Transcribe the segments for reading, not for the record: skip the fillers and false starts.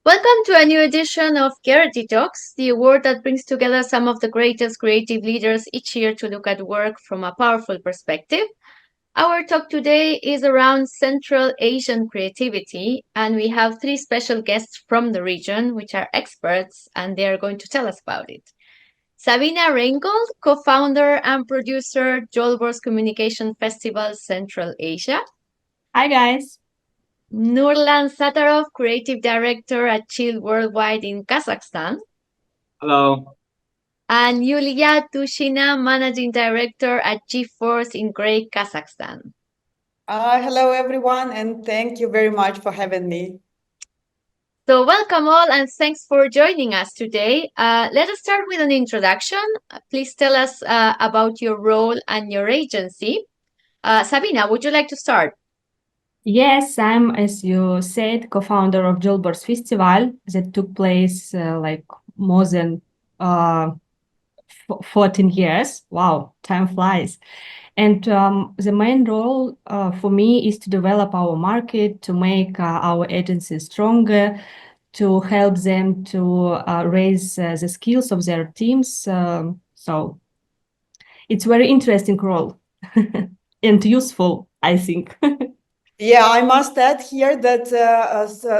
Welcome to a new edition of Gerety Talks, the award that brings together some of the greatest creative leaders each year to look at work from a powerful perspective. Our talk today is around Central Asian creativity, and we have three special guests from the region, which are experts, and they are going to tell us about it. Sabina Reingold, co-founder and producer, Jolbor's Communication Festival Central Asia. Hi, guys. Nurlan Satarov, creative director at Chill Worldwide in Kazakhstan. Hello. And Yulia Tushina, managing director at GeForce in Gray, Kazakhstan. Hello, everyone, and thank you very much for having me. So, welcome all, and thanks for joining us today. Let us start with an introduction. Please tell us about your role and your agency. Sabina, would you like to start? Yes, I'm, as you said, co-founder of Jolbor's Festival that took place like more than 14 years. Wow, time flies. And the main role for me is to develop our market, to make our agency stronger, to help them to raise the skills of their teams. So it's very interesting role and useful, I think. Yeah, I must add here that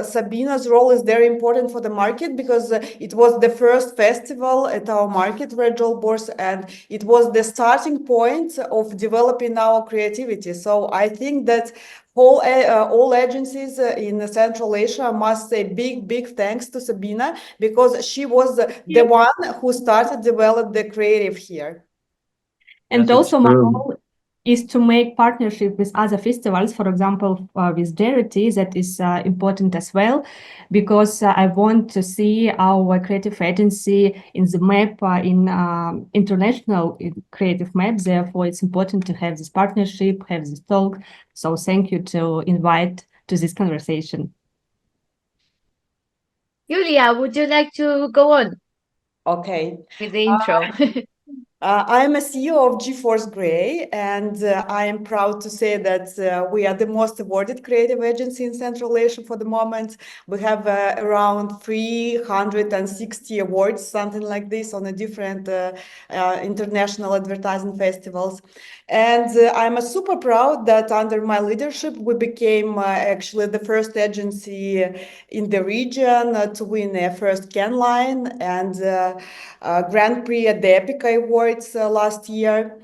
Sabina's role is very important for the market because it was the first festival at our market, Red Joel Bourse, and it was the starting point of developing our creativity. So I think that all agencies in Central Asia must say big thanks to Sabina because she was the one who started develop the creative here. And Yes, it's also my true. role is to make partnership with other festivals, for example, with Gerety, that is important as well, because I want to see our creative agency in the map, in international creative map. Therefore, it's important to have this partnership, have this talk. So thank you to invite to this conversation. Yulia, would you like to go on Okay. with the intro? I am a CEO of GeForce Gray, and I am proud to say that we are the most awarded creative agency in Central Asia for the moment. We have around 360 awards, something like this, on a different international advertising festivals. And I'm super proud that under my leadership, we became actually the first agency in the region to win a first Cannes Line and Grand Prix at the Epica Awards last year.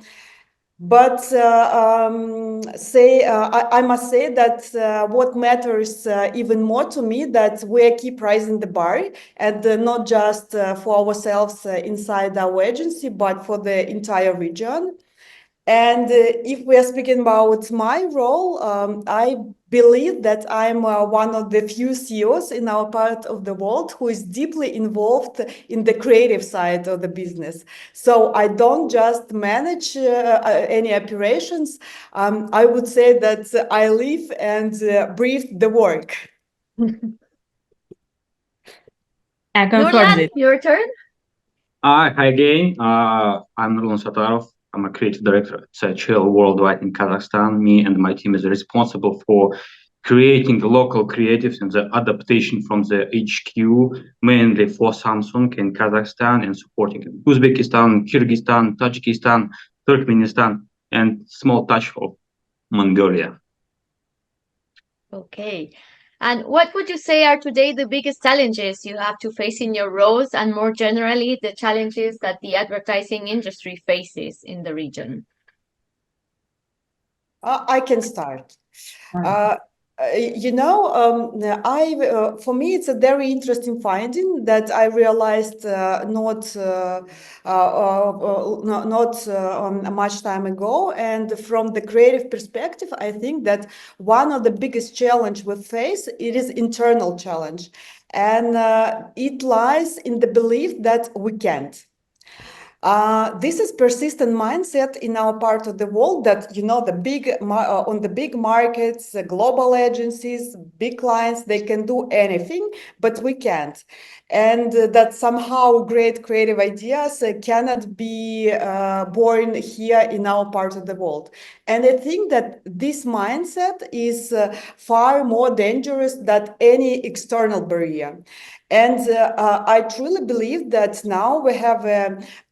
But I must say that what matters even more to me that we keep rising the bar, and not just for ourselves inside our agency, but for the entire region. And if we are speaking about my role, I believe that I'm one of the few CEOs in our part of the world who is deeply involved in the creative side of the business. So I don't just manage any operations. I would say that I live and breathe the work. I confirm Nurlan, this. your turn. Hi again. I'm Nurlan Satarov. I'm a creative director at Chill Worldwide in Kazakhstan. Me and my team is responsible for creating the local creatives and the adaptation from the HQ, mainly for Samsung in Kazakhstan and supporting Uzbekistan, Kyrgyzstan, Tajikistan, Turkmenistan, and small touch of Mongolia. Okay. And what would you say are today the biggest challenges you have to face in your roles, and more generally, the challenges that the advertising industry faces in the region? I can start. For me, it's a very interesting finding that I realized not much time ago. And from the creative perspective, I think that one of the biggest challenge we face, it is internal challenge. And it lies in the belief that we can't. This is persistent mindset in our part of the world that on the big markets, global agencies, big clients, they can do anything, but we can't, and that somehow great creative ideas cannot be born here in our part of the world. And I think that this mindset is far more dangerous than any external barrier. And I truly believe that now we have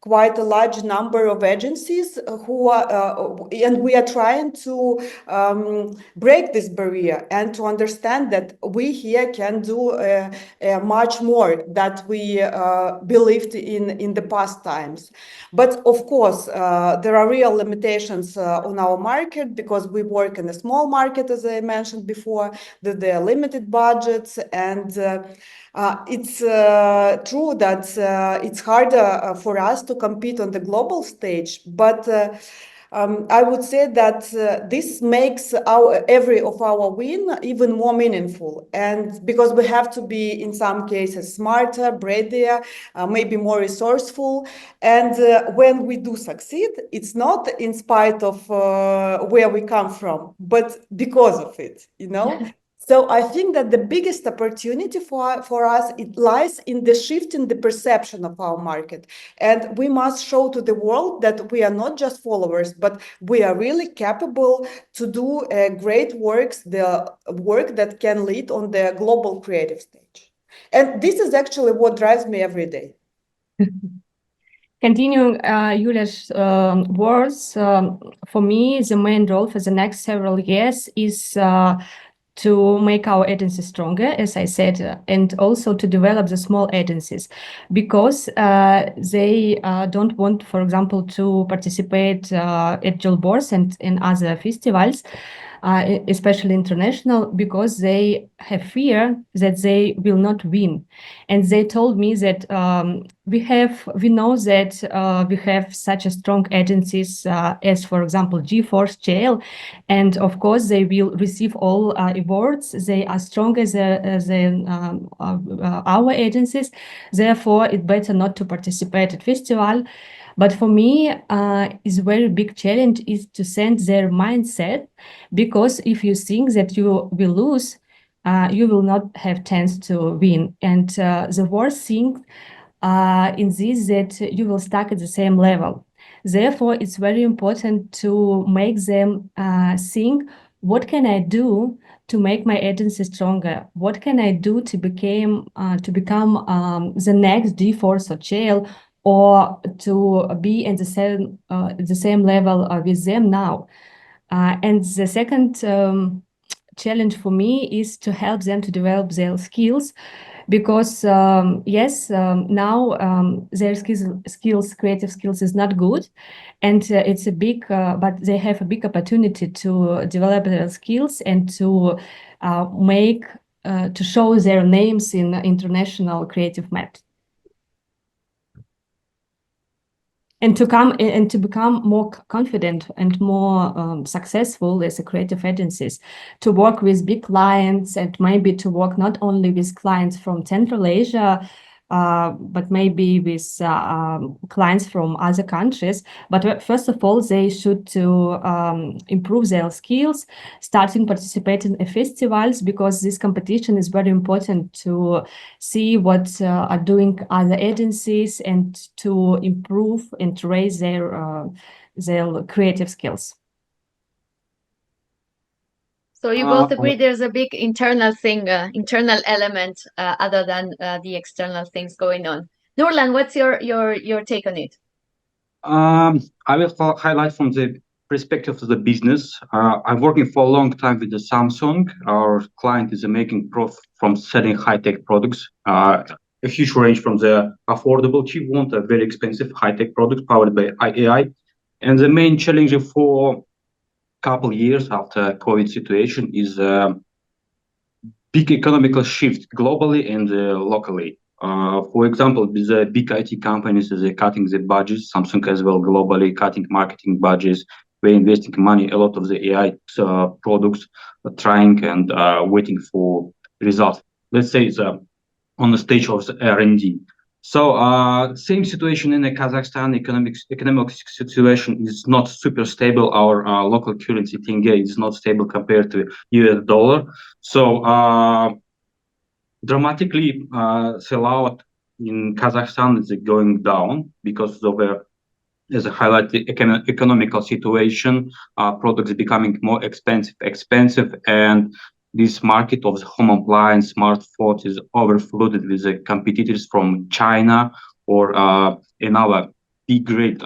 quite a large number of agencies who are, and we are trying to break this barrier and to understand that we here can do much more that we believed in the past times. But of course, there are real limitations on our market because we work in a small market, as I mentioned before, that there are limited budgets, and it's true that it's harder for us to compete on the global stage, but I would say that this makes every of our win even more meaningful, and because we have to be in some cases smarter, braver, maybe more resourceful, and when we do succeed, it's not in spite of where we come from, but because of it, you know. So I think that the biggest opportunity for us, it lies in the shift in the perception of our market. And we must show to the world that we are not just followers, but we are really capable to do great works, the work that can lead on the global creative stage. And this is actually what drives me every day. Continuing Yulia's words, for me, the main role for the next several years is to make our agencies stronger, as I said, and also to develop the small agencies, because they don't want, for example, to participate at Joel Bourse and in other festivals, especially international, because they have fear that they will not win. And they told me that we know that we have such a strong agencies as, for example, GeForce, JL, and of course they will receive all awards. They are stronger than our agencies. Therefore, it's better not to participate at festival. But for me, is very big challenge is to send their mindset, because if you think that you will lose, you will not have chance to win. And the worst thing in this that you will stuck at the same level. Therefore, it's very important to make them think, what can I do to make my agency stronger? What can I do to become the next GeForce or Jail, or to be in the same level with them now? And the second challenge for me is to help them to develop their skills, because yes, now their creative skills is not good, and it's a big, but they have a big opportunity to develop their skills and to make to show their names in international creative maps. And to become more confident and more successful as a creative agencies, to work with big clients, and maybe to work not only with clients from Central Asia, but maybe with clients from other countries. But first of all, they should to improve their skills, starting participating in festivals, because this competition is very important to see what are doing other agencies and to improve and to raise their creative skills. So you both agree there's a big internal thing, internal element, other than the external things going on. Nurlan, what's your take on it? I will highlight from the perspective of the business. I'm working for a long time with the Samsung. Our client is making profit from selling high-tech products. A huge range from the affordable cheap one to very expensive high-tech products powered by AI. And the main challenge for couple years after COVID situation is big economical shift globally and locally. For example, the big IT companies are cutting the budgets. Samsung as well globally cutting marketing budgets. We're investing money, a lot of the AI products, trying and waiting for results. Let's say it's on the stage of the R&D. So, same situation in the Kazakhstan. Economic situation is not super stable. Our local currency tenge is not stable compared to US dollar. So, dramatically, sellout in Kazakhstan is going down because of as a highlighted economical situation, products becoming more expensive, and this market of the home appliance smartphones is overflooded with the competitors from China or another big great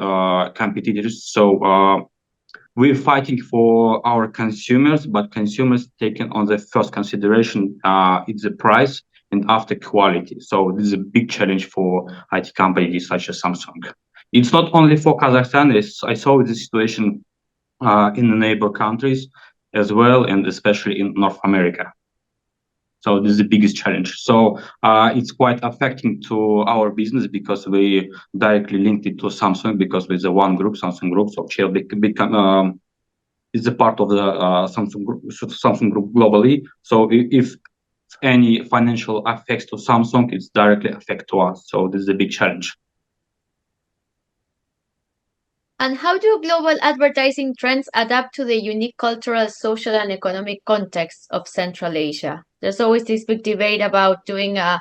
competitors. So we're fighting for our consumers, but consumers taking on the first consideration it's the price and after quality. So this is a big challenge for IT companies such as Samsung. It's not only for Kazakhstan. I saw the situation in the neighbor countries as well, and especially in North America. So this is the biggest challenge. So it's quite affecting to our business because we directly linked it to Samsung because with the one group, Samsung Group, so Shell become is a part of the Samsung Group globally. So if any financial effects to Samsung, it's directly affect to us. So this is a big challenge. And how do global advertising trends adapt to the unique cultural, social, and economic context of Central Asia? There's always this big debate about doing a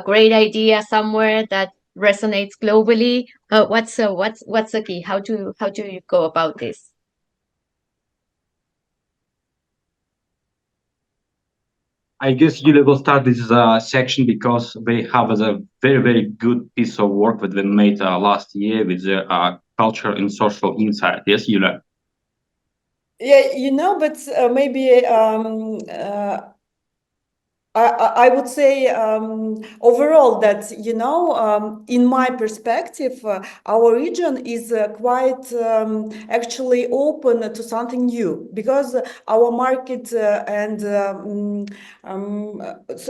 great idea somewhere that resonates globally. What's the key? How do you go about this? I guess Julia will start this section because they have a very good piece of work that they made last year with the culture and social insight. Yes, Julia. Yeah, but maybe I would say overall that, in my perspective, our region is quite actually open to something new because our market and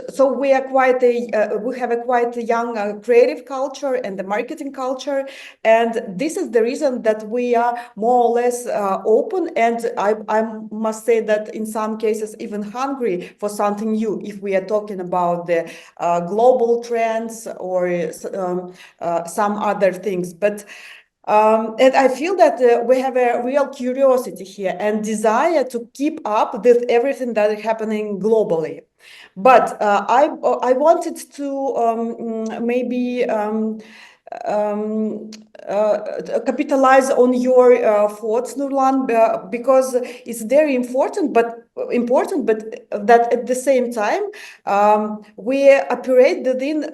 so we are we have a quite young creative culture and the marketing culture, and this is the reason that we are more or less open, and I must say that in some cases even hungry for something new if we are talking about the global trends or some other things. But and I feel that we have a real curiosity here and desire to keep up with everything that is happening globally. But I wanted to maybe um, capitalize on your thoughts, Nurlan, because it's very important, but that at the same time we operate within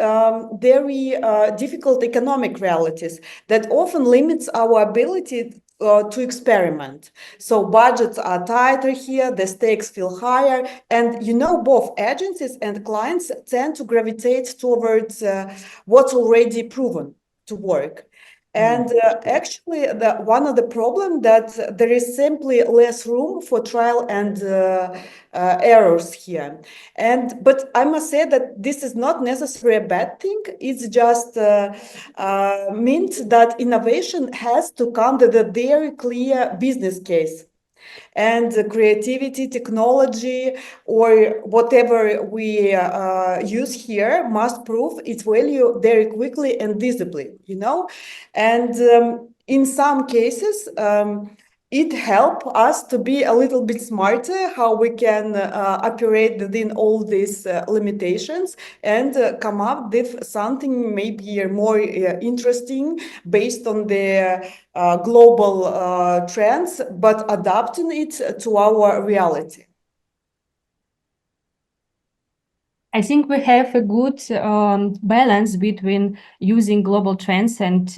very difficult economic realities that often limits our ability to experiment. So budgets are tighter here, the stakes feel higher, and both agencies and clients tend to gravitate towards what's already proven to work. And actually, one of the problem that there is simply less room for trial and errors here. But I must say that this is not necessarily a bad thing. It's just means that innovation has to come with a very clear business case. And creativity, technology, or whatever we use here must prove its value very quickly and visibly, And in some cases, it helps us to be a little bit smarter how we can operate within all these limitations and come up with something maybe more interesting based on the global trends, but adapting it to our reality. I think we have a good balance between using global trends and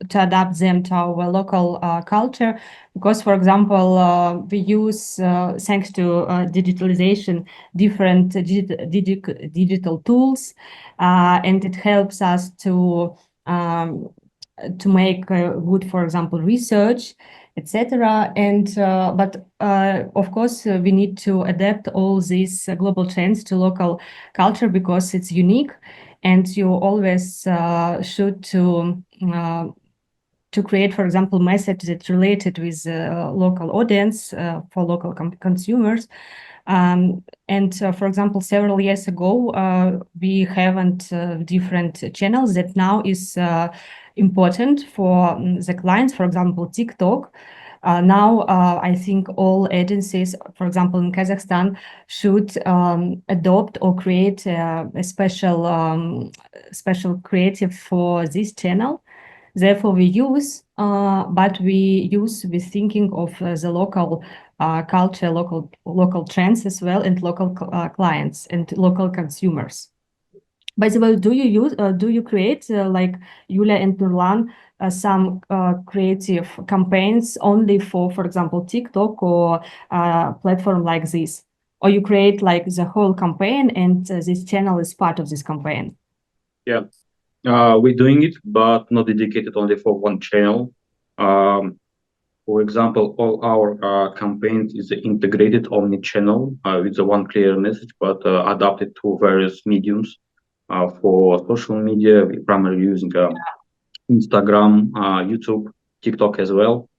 to adapt them to our local culture. Because, for example, we use, thanks to digitalization, different digital tools, and it helps us um, to make good, for example, research, etc. And but of course, we need to adapt all these global trends to local culture because it's unique, and you always should to to create, for example, message that's related with local audience for local consumers. For example, several years ago, we haven't different channels that now is important for the clients. For example, TikTok. Now, I think all agencies, for example, in Kazakhstan, should adopt or create a special creative for this channel. Therefore, we use, but we use with thinking of the local culture, local trends as well, and local clients and local consumers. By the way, do you create like Yulia and Nurlan some creative campaigns only for example, TikTok or platform like this, or you create like the whole campaign and this channel is part of this campaign? Yeah, we're doing it, but not dedicated only for one channel. For example, all our campaigns is integrated omni-channel with the one clear message, but adapted to various mediums. For social media, we primarily using Instagram, YouTube, TikTok as well,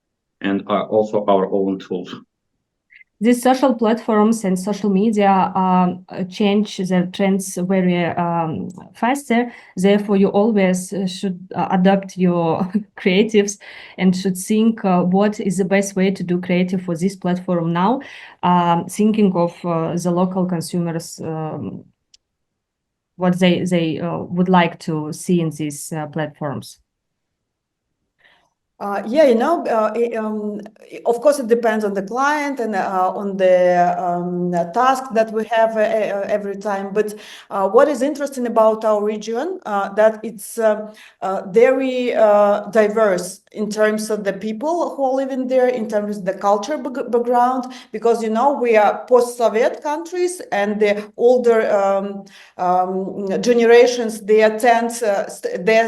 and also our own tools. These social platforms and social media change their trends very faster. Therefore, you always should adapt your creatives and should think what is the best way to do creative for this platform now, thinking of the local consumers, what they would like to see in these platforms. Yeah, of course, it depends on the client and on the task that we have every time. But what is interesting about our region, that it's very diverse in terms of the people who are living there, in terms of the culture background, because, we are post-Soviet countries and the older generations, they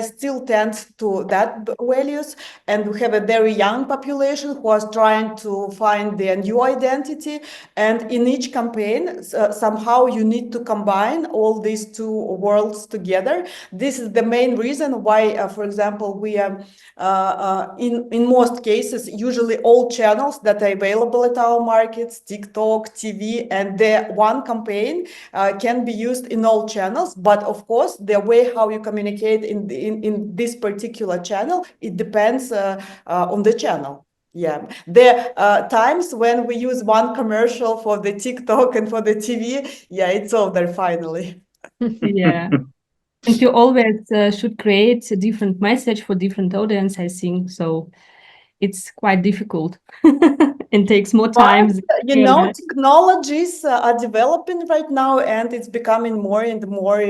still tend to that values. And we have a very young population who is trying to find their new identity. And in each campaign, somehow you need to combine all these two worlds together. This is the main reason why, for example, we are in most cases, usually all channels that are available at our markets, TikTok, TV, and the one campaign can be used in all channels. But of course, the way how you communicate in this particular channel, it depends on the channel. Yeah, there are times when we use one commercial for the TikTok and for the TV. Yeah, it's over finally. Yeah. And you always should create a different message for different audience, I think. So it's quite difficult and takes more time. But, technologies are developing right now, and it's becoming more and more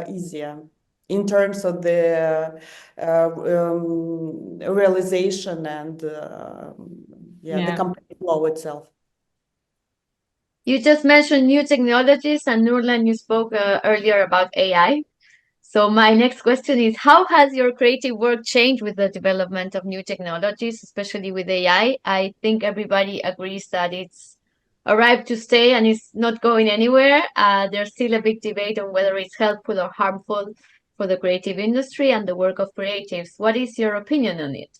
easier in terms of the realization and the campaign flow itself. You just mentioned new technologies, and Nurlan, you spoke earlier about AI. So my next question is, how has your creative work changed with the development of new technologies, especially with AI? I think everybody agrees that it's arrived to stay and it's not going anywhere. There's still a big debate on whether it's helpful or harmful for the creative industry and the work of creatives. What is your opinion on it?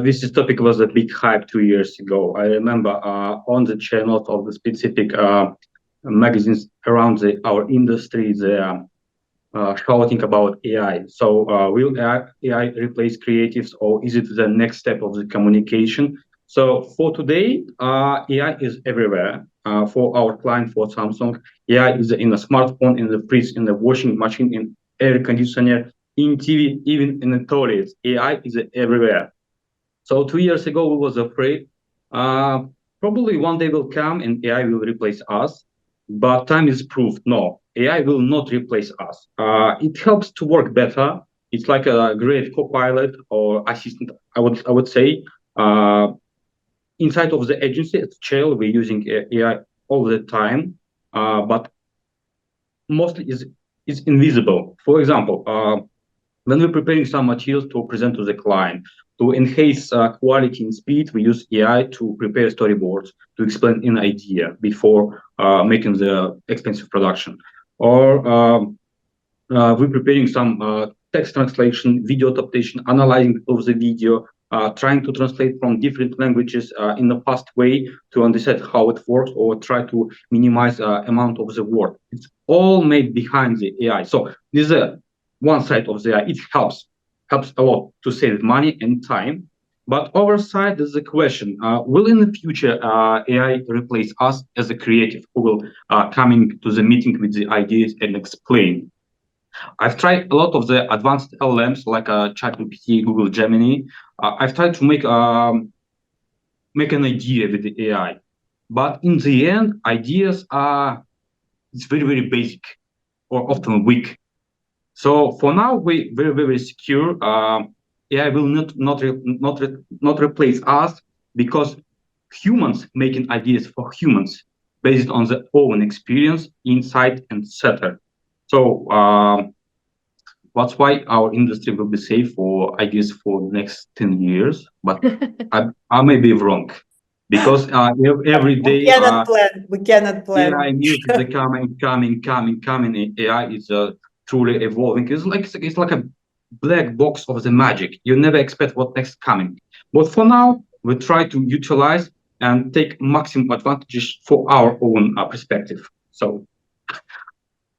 This topic was a big hype 2 years ago. I remember on the channels of the specific magazines around our industry, they shouting about AI. So will AI replace creatives, or is it the next step of the communication? So for today, AI is everywhere. For our client, for Samsung, AI is in a smartphone, in the fridge, in the washing machine, in air conditioner, in TV, even in the toilets. AI is everywhere. So 2 years ago, we was afraid probably one day will come and AI will replace us. But time is proved no, AI will not replace us. It helps to work better. It's like a great co-pilot or assistant. I would say inside of the agency at Shell, we're using AI all the time, but mostly is invisible. For example, when we're preparing some materials to present to the client, to enhance quality and speed, we use AI to prepare storyboards, to explain an idea before making the expensive production. Or we're preparing some text translation, video adaptation, analyzing of the video, trying to translate from different languages in a fast way to understand how it works or try to minimize amount of the word. It's all made behind the AI. So this is one side of the AI. It helps a lot to save money and time. But our side is the question, will in the future AI replace us as a creative who will coming to the meeting with the ideas and explain? I've tried a lot of the advanced LLMs like ChatGPT, Google Gemini. I've tried to make an idea with the AI, but in the end, ideas are it's very basic or often weak. So for now, we very secure. AI will not replace us because humans making ideas for humans based on their own experience, insight, and etc. So that's why our industry will be safe for, I guess, for the next 10 years. But I may be wrong because every We day cannot plan. We cannot AI plan. news is coming. AI is truly evolving. It's like a black box of the magic. You never expect what next coming. But for now, we try to utilize and take maximum advantages for our own perspective. So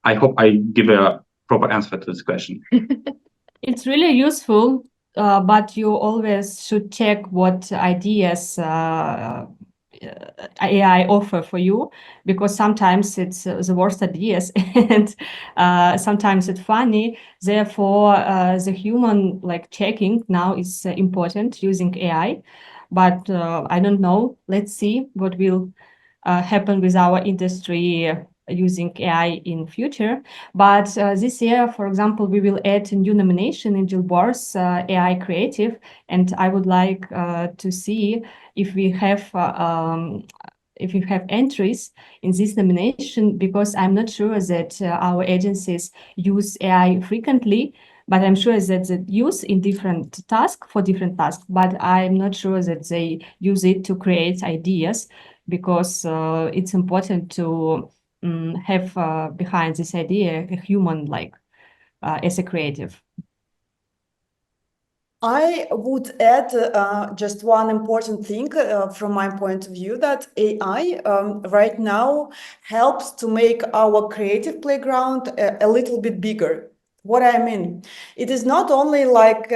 I hope I give a proper answer to this question. It's really useful, but you always should check what ideas AI offer for you, because sometimes it's the worst ideas and sometimes it's funny. Therefore, the human like checking now is important using AI. But I don't know. Let's see what will happen with our industry using AI in future. But this year, for example, we will add a new nomination in Gilboa's AI Creative, and I would like to see if we have entries in this nomination, because I'm not sure that our agencies use AI frequently, but I'm sure that they use in different tasks for different tasks, but I'm not sure that they use it to create ideas, because it's important to have behind this idea a human, like as a creative. I would add just one important thing from my point of view, that AI right now helps to make our creative playground a little bit bigger. What I mean, it is not only like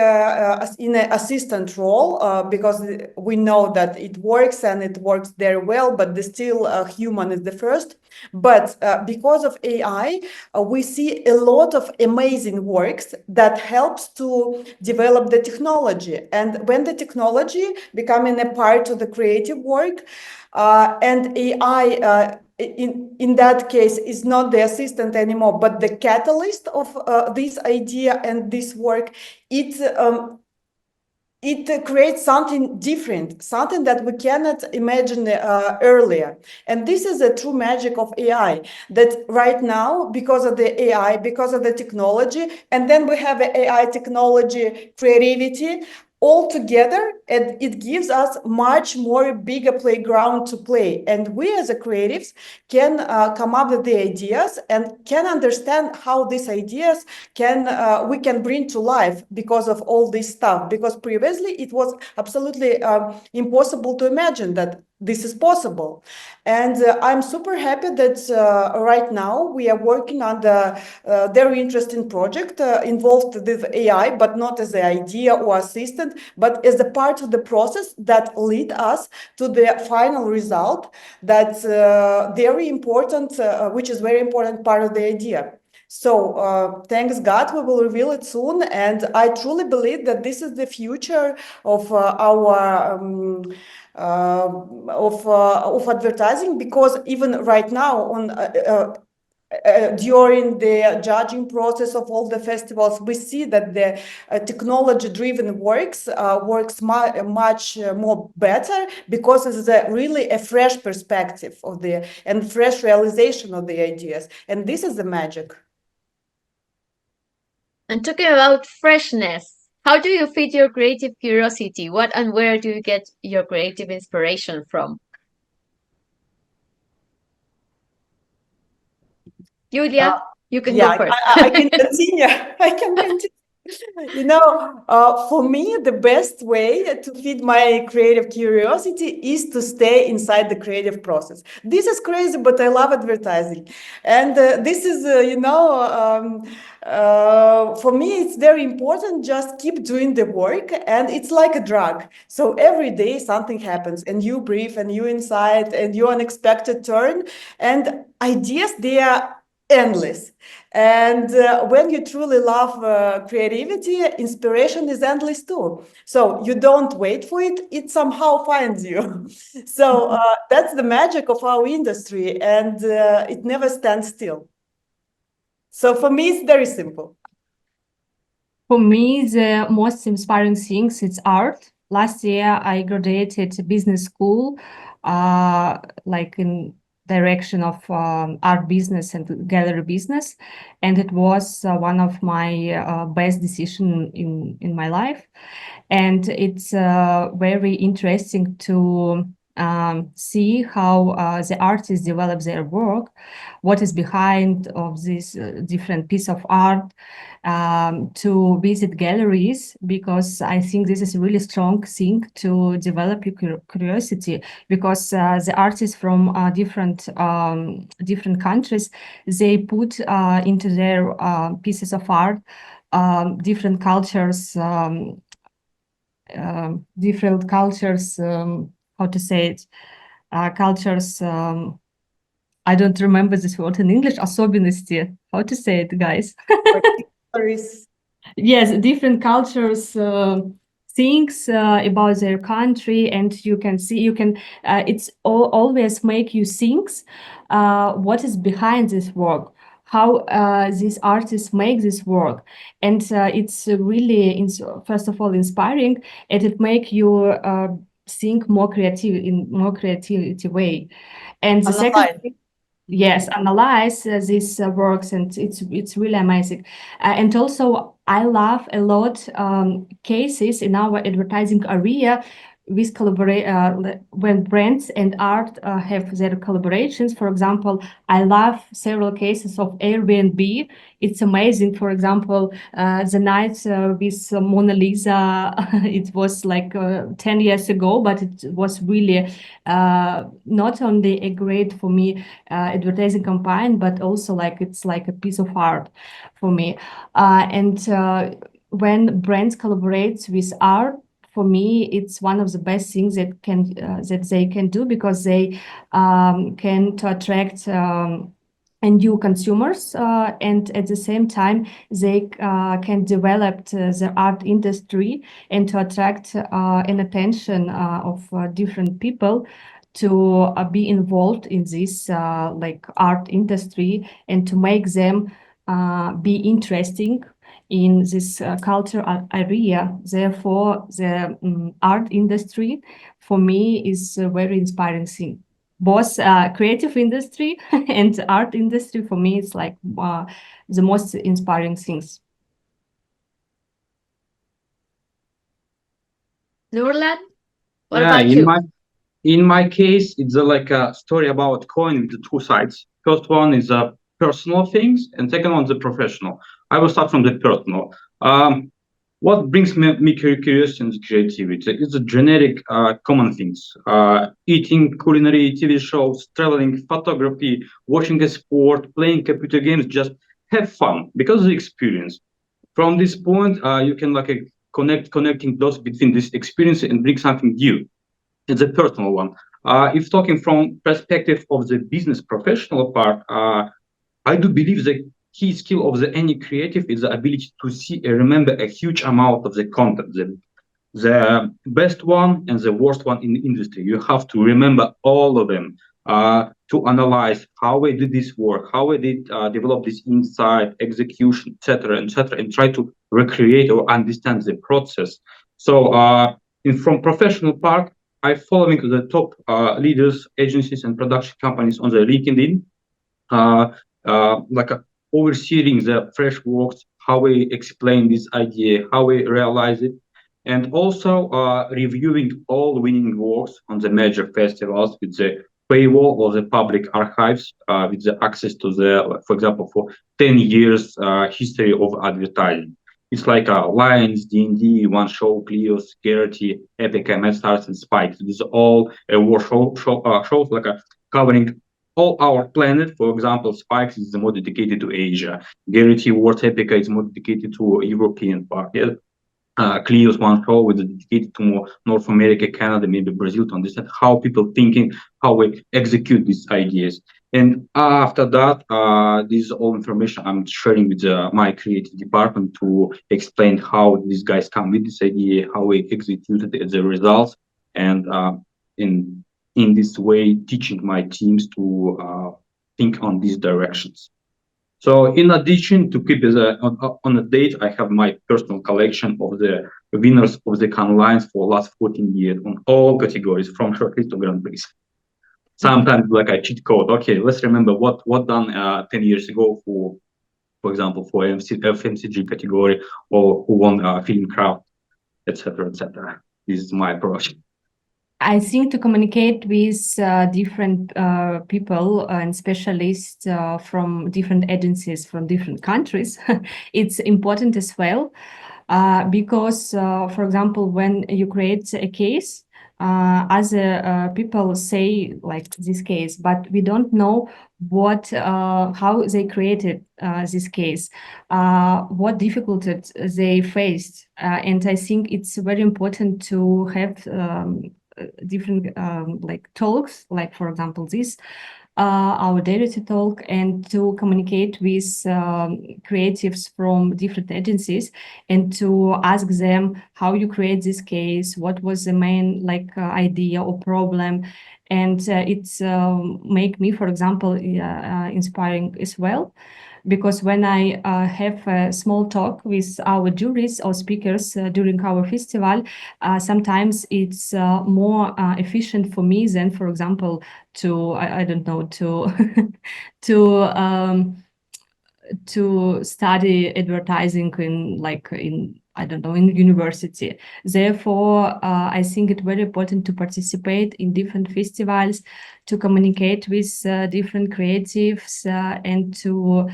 in an assistant role, because we know that it works and it works very well, but still human is the first. But because of AI, we see a lot of amazing works that helps to develop the technology. And when the technology becoming a part of the creative work, and AI in that case is not the assistant anymore, but the catalyst of this idea and this work, it creates something different, something that we cannot imagine earlier. And this is a true magic of AI, that right now, because of the AI, because of the technology, and then we have AI technology, creativity, all together, and it gives us much more bigger playground to play. And we as a creatives can come up with the ideas and can understand how these ideas we can bring to life because of all this stuff. Because previously it was absolutely impossible to imagine that this is possible. And I'm super happy that right now we are working on the very interesting project involved with AI, but not as an idea or assistant, but as a part of the process that lead us to the final result. That's very important, which is very important part of the idea. So thanks God, we will reveal it soon, and I truly believe that this is the future of our of advertising, because even right now on during the judging process of all the festivals, we see that the technology-driven works much more better, because it's really a fresh perspective of the and fresh realization of the ideas, and this is the magic. And talking about freshness, how do you feed your creative curiosity? What and where do you get your creative inspiration from? Uh, Julia, you can yeah, go first. I can continue. I can continue. For me, the best way to feed my creative curiosity is to stay inside the creative process. This is crazy, but I love advertising. And this is, for me, it's very important. Just keep doing the work, and it's like a drug. So every day something happens, and you breathe, and you insight, and you unexpected turn, and ideas, they are endless. And when you truly love creativity, inspiration is endless too. So you don't wait for it, it somehow finds you. So that's the magic of our industry, and it never stands still. So for me, it's very simple. For me, the most inspiring things is art. Last year, I graduated business school, like in direction of art business and gallery business, and it was one of my best decision in my life. And it's very interesting to see how the artists develop their work, what is behind of this different piece of art, to visit galleries, because I think this is a really strong thing to develop your curiosity, because the artists from different countries, they put into their pieces of art different cultures, different cultures, how to say it, cultures, I don't remember this word in English, особенности. How to say it, guys? Yes, different cultures, things about their country, and you can see, it's always make you think what is behind this work, how these artists make this work. And it's really, first of all, inspiring, and it make you think more creative, in more creativity way. And the second thing, yes, analyze these works, and it's really amazing. And also, I love a lot cases in our advertising area with collaborate when brands and art have their collaborations. For example, I love several cases of Airbnb. It's amazing. For example, the night with Mona Lisa, it was like 10 years ago, but it was really not only a great for me advertising campaign, but also like it's like a piece of art for me. And when brands collaborate with art, for me, it's one of the best things that they can do, because they can to attract and new consumers, and at the same time they can develop the art industry and to attract an attention of different people to be involved in this like art industry, and to make them be interesting in this culture area. Therefore, the art industry for me is a very inspiring thing. Both creative industry and art industry for me is like the most inspiring things. Nurlan, what Yeah, about you? in my case, it's like a story about coin with the two sides. First one is personal things, and second one is the professional. I will start from the personal. What brings me curiosity and creativity is the generic common things. Eating, culinary, TV shows, traveling, photography, watching a sport, playing computer games, just have fun because of the experience. From this point, you can like connecting dots between this experience and bring something new. It's a personal one. If talking from perspective of the business professional part, I do believe the key skill of the any creative is the ability to see and remember a huge amount of the content, the best one and the worst one in the industry. You have to remember all of them to analyze how I did this work, how I did develop this insight, execution, etc., and try to recreate or understand the process. So, from professional part, I following the top leaders, agencies, and production companies on the LinkedIn, uh, like overseeing the fresh works, how we explain this idea, how we realize it, and also reviewing all winning works on the major festivals with the paywall or the public archives, with the access to the, for example, for 10 years history of advertising. It's like Lions, D&D, One Show, Clios, Gerety, Epic, MSRs, and Spikes. This is all a war shows like covering all our planet. For example, Spikes is more dedicated to Asia. Gerety Wars Epica is more dedicated to European part. Yeah? Clio's one show is dedicated to more North America, Canada, maybe Brazil, to understand how people thinking, how we execute these ideas. And after that, this is all information I'm sharing with my creative department to explain how these guys come with this idea, how we executed the results, and in this way, teaching my teams to think on these directions. So in addition to keep on a date, I have my personal collection of the winners of the Cannes Lions for last 14 years on all categories, from shortlist to Grand Prix. Sometimes like a cheat code. Okay, let's remember what done 10 years ago for example, for FMCG category, or who won film craft, etc., etc. This is my approach. I think to communicate with different people and specialists from different agencies from different countries, it's important as well. Because, for example, when you create a case, other people say like this case, but we don't know how they created this case, what difficulties they faced, and I think it's very important to have different like talks, like for example this our Gerety talk, and to communicate with creatives from different agencies and to ask them how you create this case, what was the main like idea or problem, and it's make me, for example, inspiring as well. Because when I have a small talk with our juries or speakers during our festival, sometimes it's more efficient for me than, for example, I don't know, to to study advertising in I don't know, in university. Therefore, I think it's very important to participate in different festivals, to communicate with different creatives, and to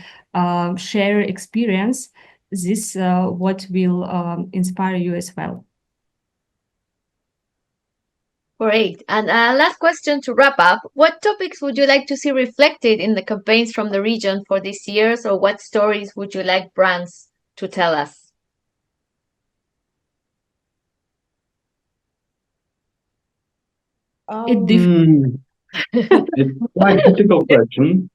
share experience. This what will inspire you as well. Great. And last question to wrap up. What topics would you like to see reflected in the campaigns from the region for this year's, or what stories would you like brands to tell us? It's quite difficult question.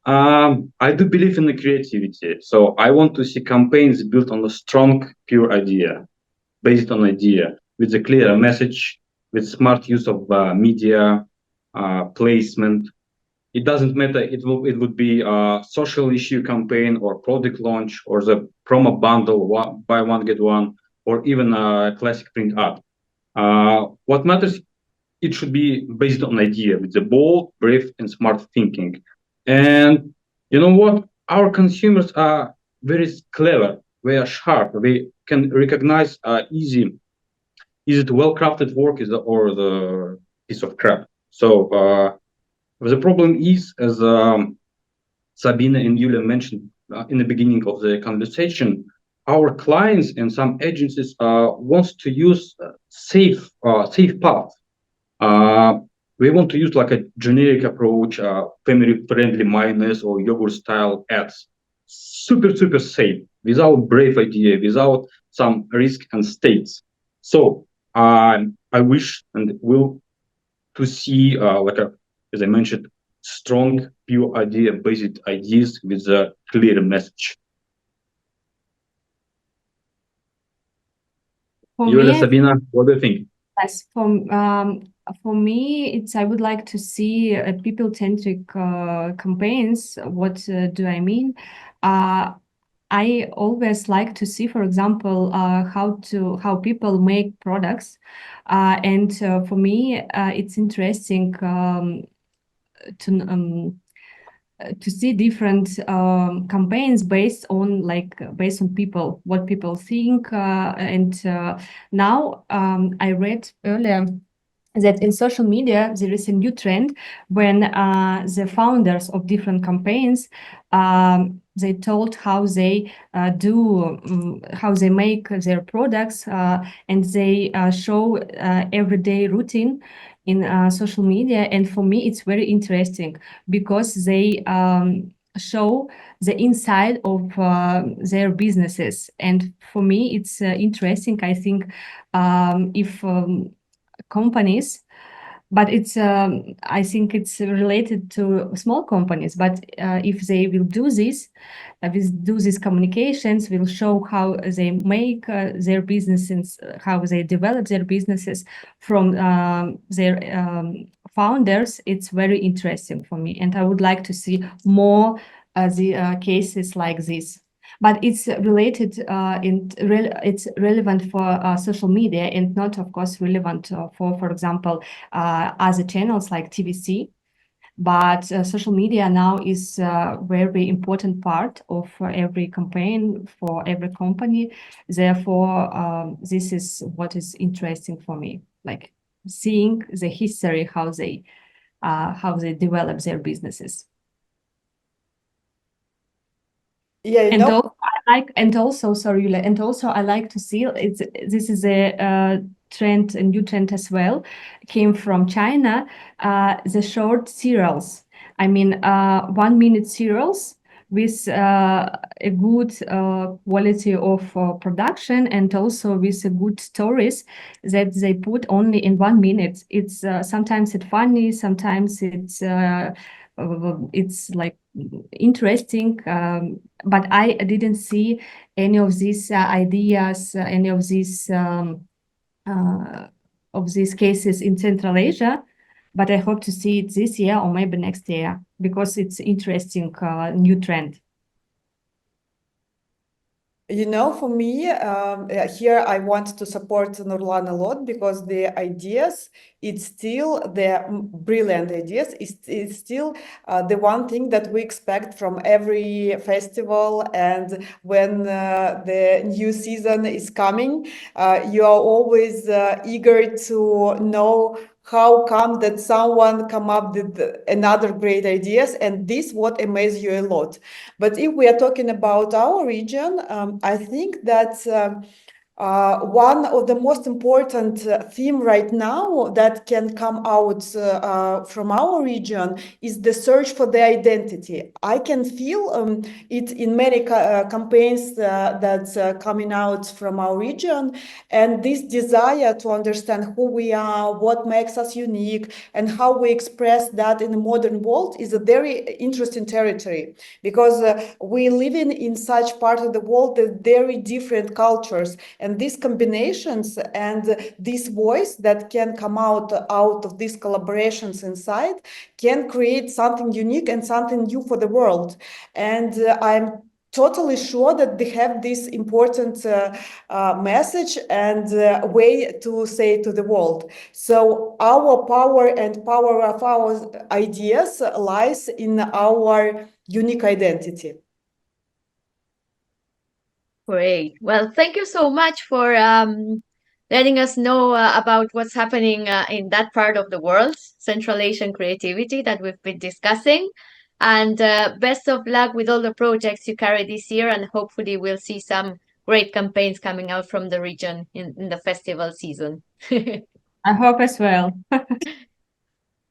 I do believe in the creativity, so I want to see campaigns built on a strong, pure idea, based on idea, with a clear message, with smart use of media, placement. It doesn't matter. It would be a social issue campaign or product launch or the promo bundle, buy one get one, or even a classic print ad. What matters, it should be based on idea with the bold, brave, and smart thinking. And you know what? Our consumers are very clever. They are sharp. They can recognize easy. Is it well-crafted work or the piece of crap? So the problem is, as Sabina and Yulia mentioned in the beginning of the conversation, our clients and some agencies wants to use safe path. uh, we want to use like a generic approach, family-friendly mayonnaise or yogurt-style ads, super safe, without brave idea, without some risk and stakes. So I wish and will to see as I mentioned, strong, pure idea-based ideas with a clear message. For Yulia, me, Sabina, what do you think? yes, for me, it's I would like to see people-centric campaigns. What do I mean? I always like to see, for example, how people make products, and for me, it's interesting to see different campaigns based on people, what people think, and now I read earlier that in social media there is a new trend when the founders of different campaigns They told how they how they make their products, and they show everyday routine in social media. And for me, it's very interesting because they show the inside of their businesses. And for me, it's interesting. I think if companies, but it's I think it's related to small companies, but if they will do this, will do these communications, will show how they make their businesses, how they develop their businesses from their founders. It's very interesting for me, and I would like to see more the cases like this. But it's related it's relevant for social media, and not, of course, relevant for example, other channels like TVC. But social media now is a very important part of every campaign for every company. Therefore, this is what is interesting for me, like seeing the history, how they develop their businesses. Yeah, you And know, also, and also, sorry, Yulia, and also I like to see this is a trend, a new trend as well, came from China, the short serials. I mean, 1 minute serials with a good quality of production, and also with a good stories that they put only in 1 minute. It's sometimes it's funny, sometimes it's like interesting, but I didn't see any of these ideas, any of these cases in Central Asia. But I hope to see it this year or maybe next year, because it's interesting new trend. you know, for me, here I want to support Nurlan a lot because the ideas, it's still the brilliant ideas. It's still the one thing that we expect from every festival. And when the new season is coming, you are always eager to know how come that someone come up with another great ideas, and this what amazes you a lot. But if we are talking about our region, I think that one of the most important theme right now that can come out from our region is the search for the identity. I can feel it in many campaigns that's coming out from our region, and this desire to understand who we are, what makes us unique, and how we express that in the modern world is a very interesting territory, because we live in such part of the world that very different cultures, and these combinations and this voice that can come out of these collaborations inside can create something unique and something new for the world. And I'm totally sure that they have this important message and way to say to the world. So our power and power of our ideas lies in our unique identity. Great. Well, thank you so much for letting us know about what's happening in that part of the world, Central Asian creativity that we've been discussing. And best of luck with all the projects you carry this year. And hopefully, we'll see some great campaigns coming out from the region in the festival season. I hope as well.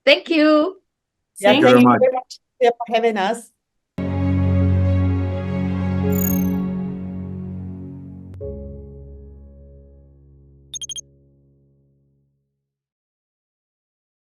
Thank you. Yeah, Thank you thank very you much. very much for having us.